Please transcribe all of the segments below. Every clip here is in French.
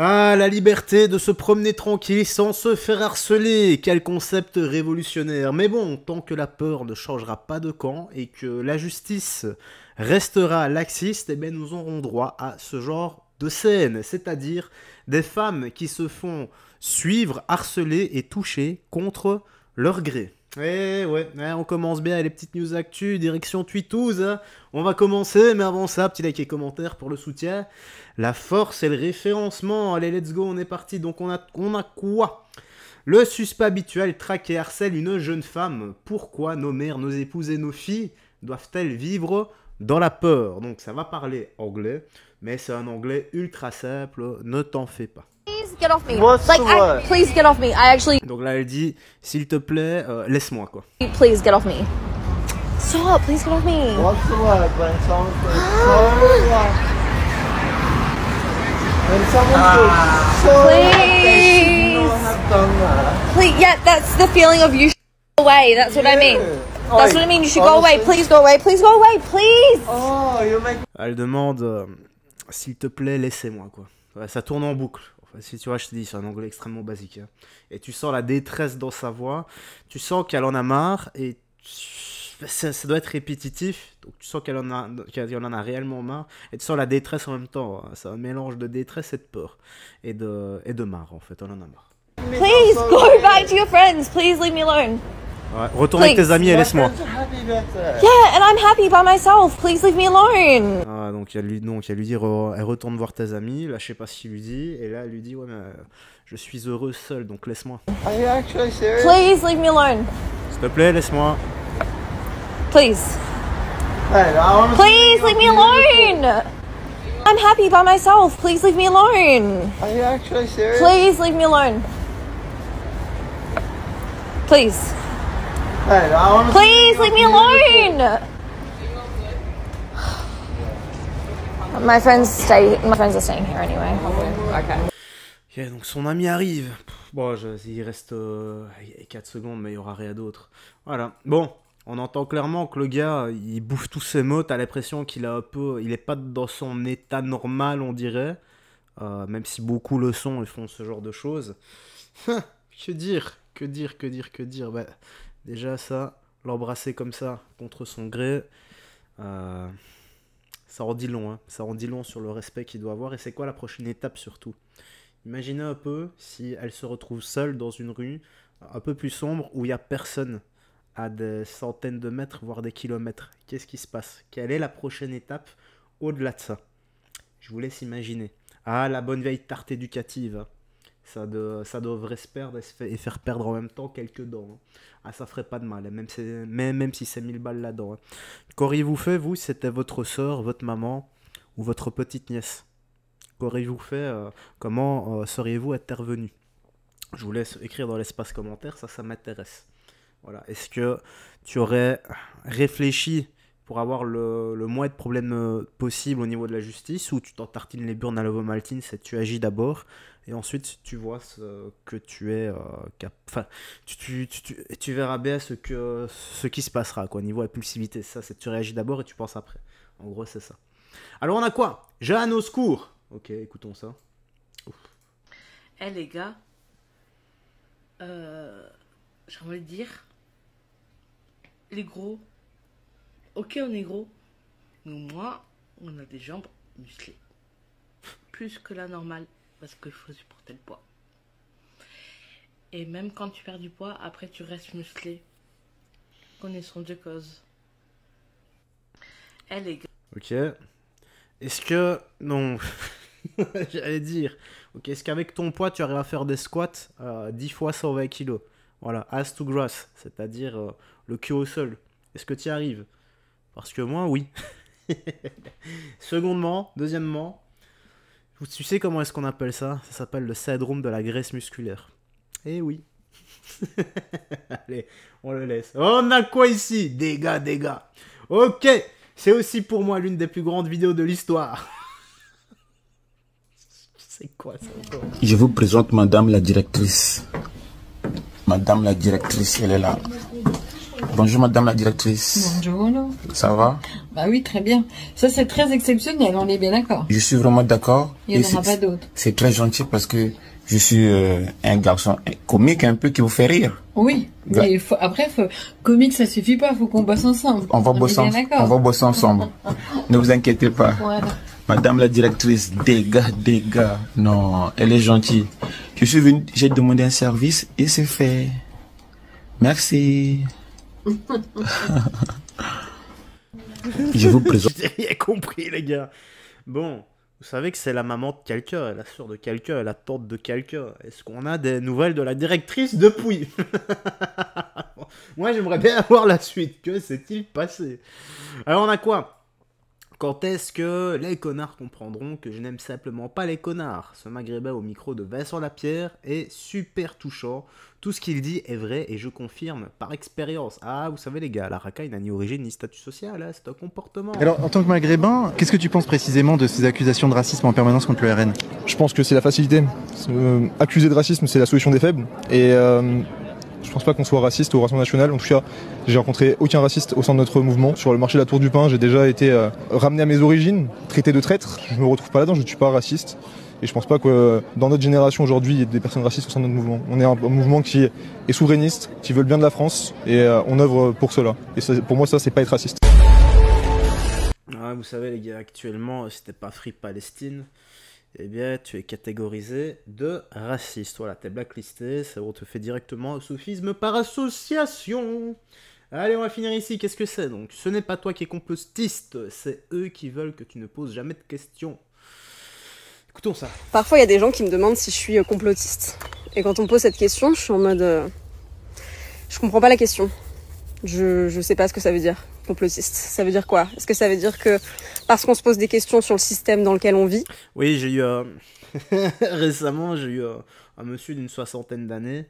Ah, la liberté de se promener tranquille sans se faire harceler. Quel concept révolutionnaire. Mais bon, tant que la peur ne changera pas de camp et que la justice restera laxiste, eh bien nous aurons droit à ce genre de scène. C'est-à-dire des femmes qui se font suivre, harceler et toucher contre leur gré. Ouais, on commence bien les petites news actu, direction Twitous, hein. On va commencer, mais avant ça, petit like et commentaire pour le soutien. La force et le référencement, allez let's go, on est parti. Donc on a quoi? Le suspect habituel traque et harcèle une jeune femme. Pourquoi nos mères, nos épouses et nos filles doivent-elles vivre dans la peur? Donc ça va parler anglais, mais c'est un anglais ultra simple, ne t'en fais pas. Get off me. What's Like, the word? please get off me. I actually. Donc là elle dit, s'il te plaît, laisse-moi quoi. Please get off me. Stop. Please get off me. What's the word when someone feels when someone feels so Please. have done that? Please. Yeah, that's the feeling of you. Go away. That's what I mean. That's what I mean. You should go away. Please go away. Please go away. Please. Oh, you make. Elle demande, s'il te plaît, laissez-moi quoi. Ouais, ça tourne en boucle. Enfin, si tu vois, je te dis, c'est un anglais extrêmement basique. Hein. Et tu sens la détresse dans sa voix. Tu sens qu'elle en a marre et ça doit être répétitif. Donc tu sens qu'elle en a réellement marre. Et tu sens la détresse en même temps. Hein. C'est un mélange de détresse et de peur. Et de marre en fait. Elle en a marre. Please go back to your friends. Please leave me alone. Ouais, retourne avec tes amis et laisse-moi. Yeah, and I'm happy by myself. Please leave me alone. Ah, donc il y a lui dire elle retourne voir tes amis. Là, je sais pas ce qu'il lui dit. Et là, elle lui dit ouais, mais je suis heureux seul, donc laisse-moi. Are you actually serious? Please leave me alone. S'il te plaît, laisse-moi. Please. Hey, I wanna Please leave me alone. I'm happy by myself. Please leave me alone. Are you actually serious? Please leave me alone. Please. Hey, I wanna Please leave me alone. My friends are staying here anyway. Okay. Ok, donc son ami arrive. Bon, il reste 4 secondes, mais il y aura rien d'autre. Voilà. Bon, on entend clairement que le gars, il bouffe tous ses mots. T'as l'impression qu'il il est pas dans son état normal, on dirait. Même si beaucoup le sont et font ce genre de choses. Que dire? Bah, déjà ça, l'embrasser comme ça, contre son gré, ça en dit long, hein. Ça en dit long sur le respect qu'il doit avoir. Et c'est quoi la prochaine étape surtout? Imaginez un peu si elle se retrouve seule dans une rue un peu plus sombre où il n'y a personne à des centaines de mètres, voire des kilomètres. Qu'est-ce qui se passe? Quelle est la prochaine étape au-delà de ça? Je vous laisse imaginer. Ah, la bonne vieille tarte éducative. Ça devrait se perdre et faire perdre en même temps quelques dents. Hein. Ah, ça ferait pas de mal, hein, même si c'est 1000 balles là-dedans. Hein. Qu'auriez-vous fait, vous, si c'était votre soeur, votre maman ou votre petite nièce? Qu'auriez-vous fait? Comment seriez-vous intervenu? Je vous laisse écrire dans l'espace commentaire, ça m'intéresse. Voilà. Est-ce que tu aurais réfléchi pour avoir le moins de problèmes possible au niveau de la justice, ou tu t'en tartines les burnes à l'ovomaltine, c'est tu agis d'abord et ensuite tu vois que tu es enfin tu verras bien ce qui se passera quoi, niveau impulsivité. Ça, c'est tu réagis d'abord et tu penses après. En gros, c'est ça. Alors on a quoi? Jeanne au secours. Ok, écoutons ça. Eh les gars, j'ai envie de dire, les gros, ok on est gros, mais moi on a des jambes musclées, plus que la normale, parce qu'il faut supporter le poids. Et même quand tu perds du poids, après tu restes musclé. Connaissons de cause. Eh les gars. Ok. Est-ce que... Non. J'allais dire. Ok, est-ce qu'avec ton poids, tu arrives à faire des squats 10 fois 120 kg? Voilà, ass to grass, c'est-à-dire le cul au sol. Est-ce que tu y arrives? Parce que moi, oui. Deuxièmement, tu sais comment est-ce qu'on appelle ça? Ça s'appelle le syndrome de la graisse musculaire. Eh oui. Allez, on le laisse. On a quoi ici? Dégâts. Ok, c'est aussi pour moi l'une des plus grandes vidéos de l'histoire. C'est quoi ça encore? Je vous présente madame la directrice. Madame la directrice, elle est là. Bonjour madame la directrice. Bonjour. Ça va? Bah oui, très bien. Ça, c'est très exceptionnel, on est bien d'accord. Je suis vraiment d'accord. Il n'y en aura pas d'autres. C'est très gentil parce que je suis un garçon comique un peu qui vous fait rire. Oui, mais comique, ça suffit pas, faut qu'on bosse ensemble. On va bosser ensemble. Ne vous inquiétez pas. Voilà. Madame la directrice, dégâts. Non, elle est gentille. Je suis venu, j'ai demandé un service et c'est fait. Merci. Je vous présente. J'ai rien compris, les gars. Bon, vous savez que c'est la maman de quelqu'un, la soeur de quelqu'un, la tante de quelqu'un. Est-ce qu'on a des nouvelles de la directrice depuis? Moi, j'aimerais bien avoir la suite. Que s'est-il passé? Alors, on a quoi? Quand est-ce que les connards comprendront que je n'aime simplement pas les connards? Ce maghrébin au micro de Vincent Lapierre est super touchant. Tout ce qu'il dit est vrai et je confirme par expérience. Ah, vous savez les gars, la racaille n'a ni origine ni statut social, hein, c'est un comportement. Alors, en tant que maghrébin, qu'est-ce que tu penses précisément de ces accusations de racisme en permanence contre le RN? Je pense que c'est la facilité. Accuser de racisme, c'est la solution des faibles. Et je pense pas qu'on soit raciste au Rassemblement national. En tout cas, j'ai rencontré aucun raciste au sein de notre mouvement. Sur le marché de la Tour du Pin, j'ai déjà été ramené à mes origines, traité de traître. Je me retrouve pas là-dedans, je ne suis pas raciste. Et je pense pas que dans notre génération aujourd'hui, il y ait des personnes racistes au sein de notre mouvement. On est un mouvement qui est souverainiste, qui veut le bien de la France, et on œuvre pour cela. Et ça, pour moi, ça, c'est pas être raciste. Ah, vous savez les gars, actuellement, si t'es pas Free Palestine, eh bien, tu es catégorisé de raciste. Voilà, t'es blacklisté, ça on te fait directement un sophisme par association. Allez, on va finir ici. Qu'est-ce que c'est donc? Ce n'est pas toi qui es complotiste, c'est eux qui veulent que tu ne poses jamais de questions. Écoutons ça. Parfois, il y a des gens qui me demandent si je suis complotiste. Et quand on me pose cette question, je suis en mode... je comprends pas la question. Je sais pas ce que ça veut dire, complotiste. Ça veut dire quoi? Est-ce que ça veut dire que parce qu'on se pose des questions sur le système dans lequel on vit? Oui, j'ai eu... récemment, j'ai eu un monsieur d'une 60aine d'années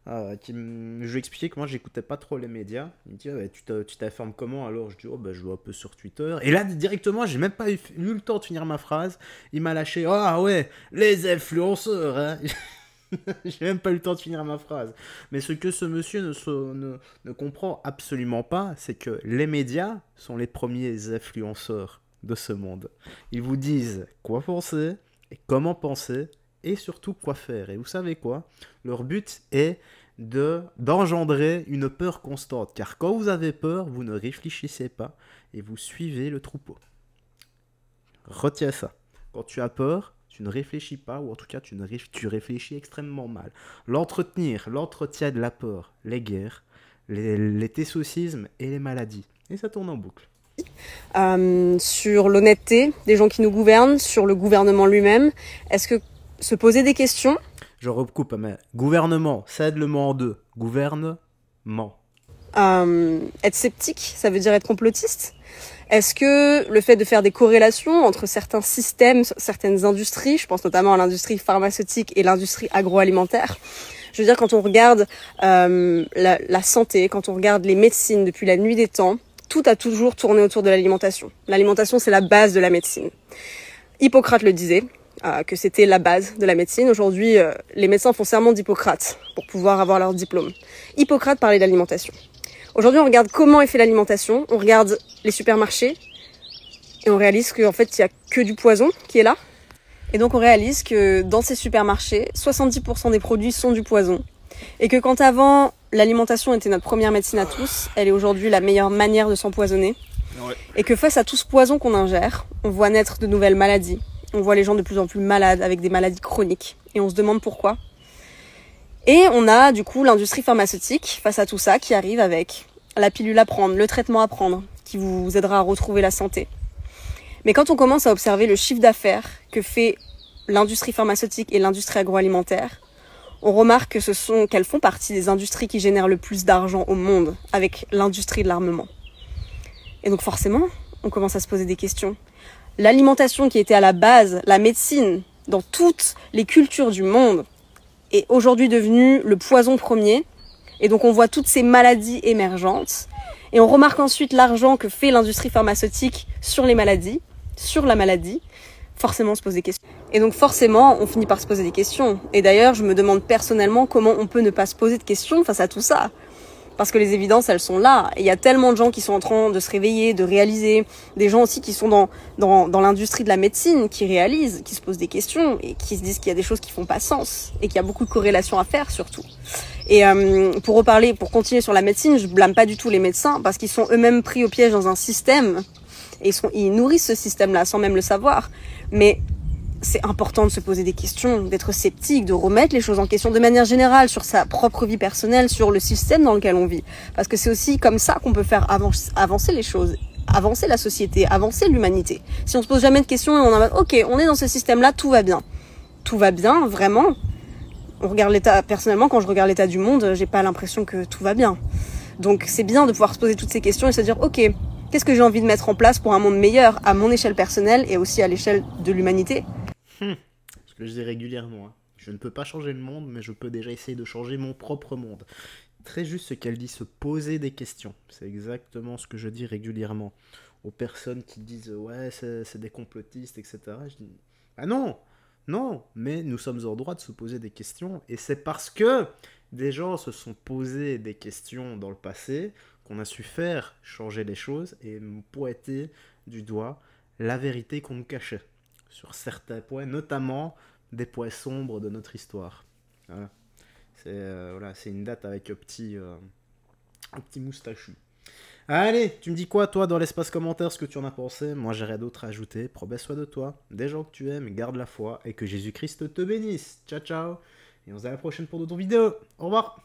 je lui ai expliqué que moi j'écoutais pas trop les médias. Il me dit ouais, tu t'informes comment? Alors je dis oh, je vois un peu sur Twitter. Et là directement j'ai même pas eu le temps de finir ma phrase. Il m'a lâché ah ouais les influenceurs hein. J'ai même pas eu le temps de finir ma phrase. Mais ce que ce monsieur ne comprend absolument pas, c'est que les médias sont les premiers influenceurs de ce monde. Ils vous disent quoi penser et comment penser et surtout quoi faire. Et vous savez quoi? Leur but est d'engendrer une peur constante. Car quand vous avez peur, vous ne réfléchissez pas et vous suivez le troupeau. Retiens ça. Quand tu as peur, tu ne réfléchis pas, ou en tout cas tu réfléchis extrêmement mal. L'entretien de la peur, les guerres, les tessaucismes et les maladies. Et ça tourne en boucle. Sur l'honnêteté des gens qui nous gouvernent, sur le gouvernement lui-même, est-ce que se poser des questions... Je recoupe, mais gouvernement, cède le mot en deux. Gouvernement. Être sceptique, ça veut dire être complotiste? Est-ce que le fait de faire des corrélations entre certains systèmes, certaines industries, je pense notamment à l'industrie pharmaceutique et l'industrie agroalimentaire, je veux dire quand on regarde la santé, quand on regarde les médecines depuis la nuit des temps, tout a toujours tourné autour de l'alimentation. L'alimentation, c'est la base de la médecine. Hippocrate le disait, que c'était la base de la médecine. Aujourd'hui, les médecins font serment d'Hippocrate pour pouvoir avoir leur diplôme. Hippocrate parlait d'alimentation. Aujourd'hui, on regarde comment est fait l'alimentation, on regarde les supermarchés et on réalise qu'en fait, il n'y a que du poison qui est là. Et donc, on réalise que dans ces supermarchés, 70% des produits sont du poison. Et que quand avant, l'alimentation était notre première médecine à tous, elle est aujourd'hui la meilleure manière de s'empoisonner. Ouais. Et que face à tout ce poison qu'on ingère, on voit naître de nouvelles maladies. On voit les gens de plus en plus malades, avec des maladies chroniques. Et on se demande pourquoi. Et on a du coup l'industrie pharmaceutique face à tout ça qui arrive avec la pilule à prendre, le traitement à prendre, qui vous aidera à retrouver la santé. Mais quand on commence à observer le chiffre d'affaires que fait l'industrie pharmaceutique et l'industrie agroalimentaire, on remarque qu'elles font partie des industries qui génèrent le plus d'argent au monde, avec l'industrie de l'armement. Et donc forcément, on commence à se poser des questions. L'alimentation qui était à la base, la médecine, dans toutes les cultures du monde, est aujourd'hui devenue le poison premier. Et donc on voit toutes ces maladies émergentes. Et on remarque ensuite l'argent que fait l'industrie pharmaceutique sur les maladies, sur la maladie. Forcément, on se pose des questions. Et donc forcément, on finit par se poser des questions. Et d'ailleurs, je me demande personnellement comment on peut ne pas se poser de questions face à tout ça. Parce que les évidences, elles sont là. Et il y a tellement de gens qui sont en train de se réveiller, de réaliser. Des gens aussi qui sont dans l'industrie de la médecine, qui réalisent, qui se posent des questions et qui se disent qu'il y a des choses qui font pas sens et qu'il y a beaucoup de corrélations à faire surtout. Et pour continuer sur la médecine, je blâme pas du tout les médecins parce qu'ils sont eux-mêmes pris au piège dans un système et ils nourrissent ce système-là sans même le savoir. Mais c'est important de se poser des questions, d'être sceptique, de remettre les choses en question de manière générale sur sa propre vie personnelle, sur le système dans lequel on vit. Parce que c'est aussi comme ça qu'on peut faire avancer les choses, avancer la société, avancer l'humanité. Si on se pose jamais de questions et on a ok, on est dans ce système-là, tout va bien. Tout va bien, vraiment. On regarde l'état, personnellement, quand je regarde l'état du monde, j'ai pas l'impression que tout va bien. Donc c'est bien de pouvoir se poser toutes ces questions et se dire ok, qu'est-ce que j'ai envie de mettre en place pour un monde meilleur à mon échelle personnelle et aussi à l'échelle de l'humanité. Ce que je dis régulièrement, hein. Je ne peux pas changer le monde, mais je peux déjà essayer de changer mon propre monde. Très juste ce qu'elle dit, se poser des questions. C'est exactement ce que je dis régulièrement aux personnes qui disent ouais c'est des complotistes, etc. Je dis ah non, mais nous sommes en droit de se poser des questions et c'est parce que des gens se sont posés des questions dans le passé qu'on a su faire changer les choses et pointer du doigt la vérité qu'on nous cachait sur certains points, notamment des points sombres de notre histoire. Voilà. C'est une date avec un petit moustachu. Allez, tu me dis quoi toi dans l'espace commentaire, ce que tu en as pensé? Moi j'ai rien d'autre à ajouter. Prends bien soin de toi, des gens que tu aimes, garde la foi et que Jésus-Christ te bénisse. Ciao ciao, et on se dit à la prochaine pour d'autres vidéos. Au revoir.